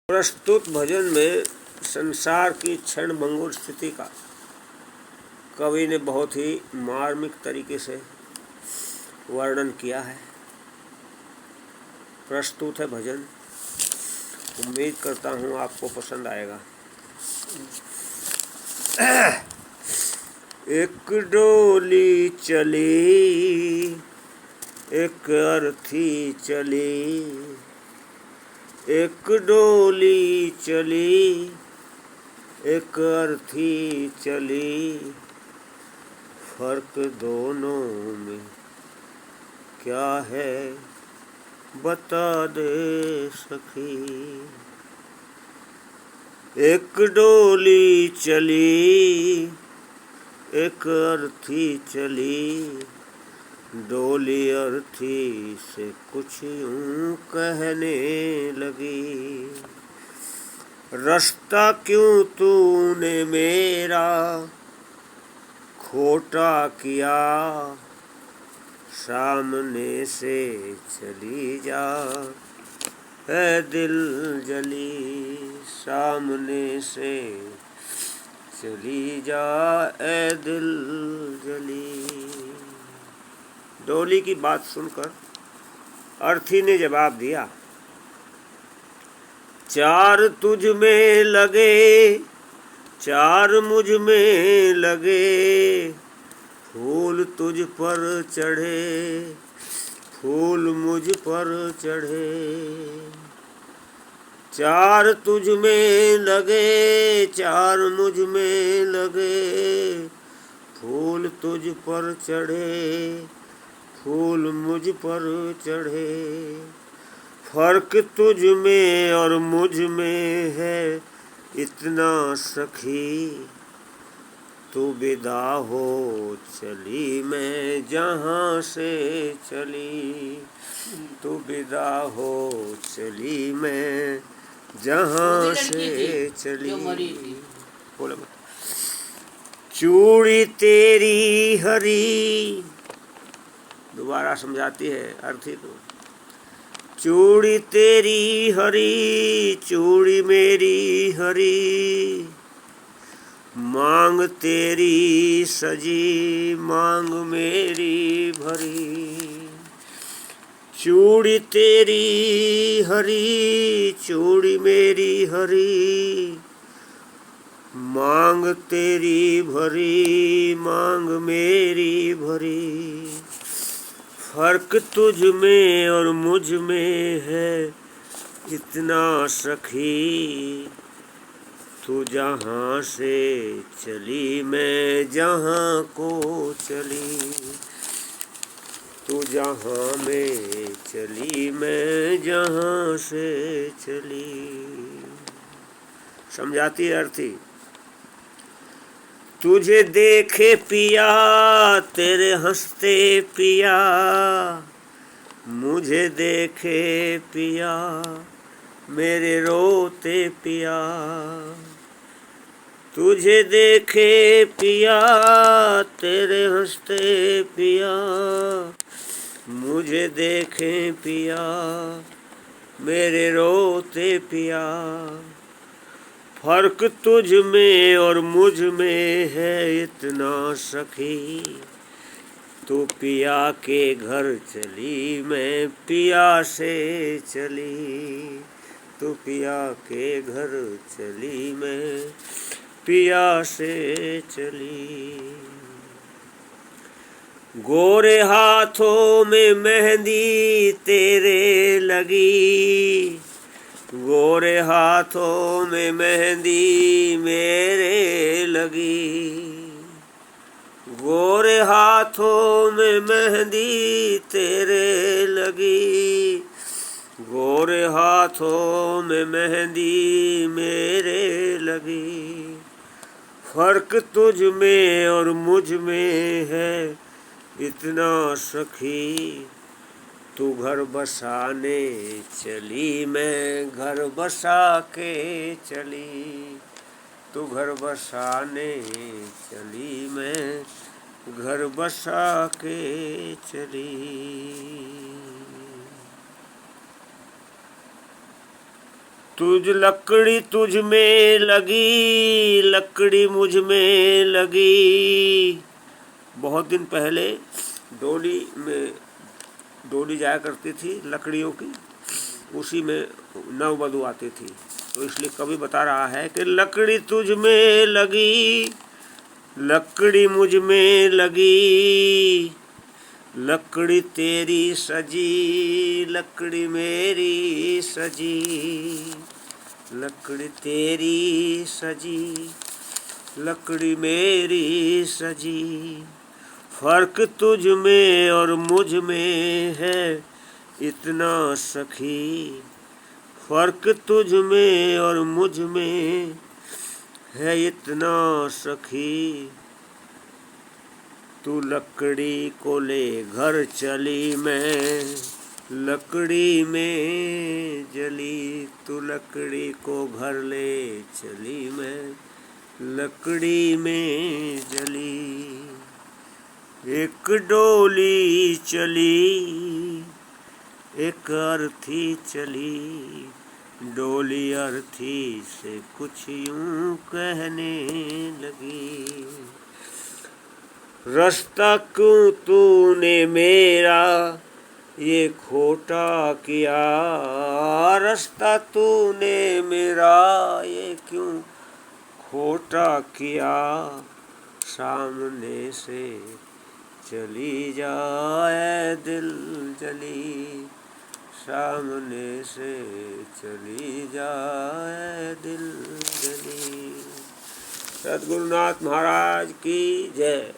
प्रस्तुत भजन में संसार की क्षणभंगुर स्थिति का कवि ने बहुत ही मार्मिक तरीके से वर्णन किया है। प्रस्तुत है भजन, उम्मीद करता हूँ आपको पसंद आएगा। एक डोली चली, एक अर्थी चली, एक डोली चली, एक अर्थी चली, फर्क दोनों में क्या है बता दे सखी। एक डोली चली, एक अर्थी चली, डोली अर्थी से कुछ यूं कहने लगी। रास्ता क्यों तूने मेरा खोटा किया, सामने से चली जा है दिल जली, सामने से चली जा ए दिल जली। डोली की बात सुनकर अर्थी ने जवाब दिया, चार तुझ में लगे, चार मुझ में लगे, फूल तुझ पर चढ़े, फूल मुझ पर चढ़े। चार तुझ में लगे, चार मुझ में लगे, फूल तुझ पर चढ़े, फूल मुझ पर चढ़े। फर्क तुझ में और मुझ में है इतना सखी, तू विदा हो चली मैं जहाँ से चली, तू विदा हो चली मैं जहाँ से चली। बोले चूड़ी तेरी हरी, दोबारा समझाती है अर्थी तो, चूड़ी तेरी हरी, चूड़ी मेरी हरी, मांग तेरी सजी, मांग मेरी भरी। चूड़ी तेरी हरी, चूड़ी मेरी हरी, मांग तेरी भरी, मांग मेरी भरी। फर्क तुझ में और मुझ में है इतना सखी, तू जहाँ से चली मैं जहाँ को चली, तू जहाँ में चली मैं जहाँ से चली। समझाती अर्थी, तुझे देखे पिया तेरे हंसते पिया, मुझे देखे पिया मेरे रोते पिया। तुझे देखे पिया तेरे हंसते पिया, मुझे देखे पिया मेरे रोते पिया। फर्क तुझ में और मुझ में है इतना सखी, तू पिया के घर चली मैं पिया से चली, तू पिया के घर चली मैं पिया से चली। गोरे हाथों में मेहंदी तेरे लगी, गोरे हाथों में मेहंदी मेरे लगी, गोरे हाथों में मेहंदी तेरे लगी, गोरे हाथों में मेहंदी मेरे लगी। फर्क तुझ में और मुझ में है इतना सखी, तू घर बसाने चली मैं घर बसा के चली, तू घर बसाने चली मैं घर बसा के चली। तुझ लकड़ी तुझ में लगी, लकड़ी मुझ में लगी। बहुत दिन पहले डोली जाया करती थी लकड़ियों की, उसी में नववधु आती थी। तो इसलिए कवि बता रहा है कि लकड़ी तुझ में लगी, लकड़ी मुझ में लगी, लकड़ी तेरी सजी, लकड़ी मेरी सजी, लकड़ी तेरी सजी, लकड़ी मेरी सजी। फर्क तुझ में और मुझ में है इतना सखी, फर्क तुझ में और मुझ में है इतना सखी। तू लकड़ी को ले घर चली, मैं लकड़ी में जली। तू लकड़ी को घर ले चली, मैं लकड़ी में जली। एक डोली चली, एक अर्थी चली, डोली अर्थी से कुछ यूं कहने लगी। रास्ता क्यों तूने मेरा ये खोटा किया, रास्ता तूने मेरा ये क्यों खोटा किया। सामने से चली जाए दिल जली, सामने से चली जाए दिल जली। सद्गुरुनाथ महाराज की जय।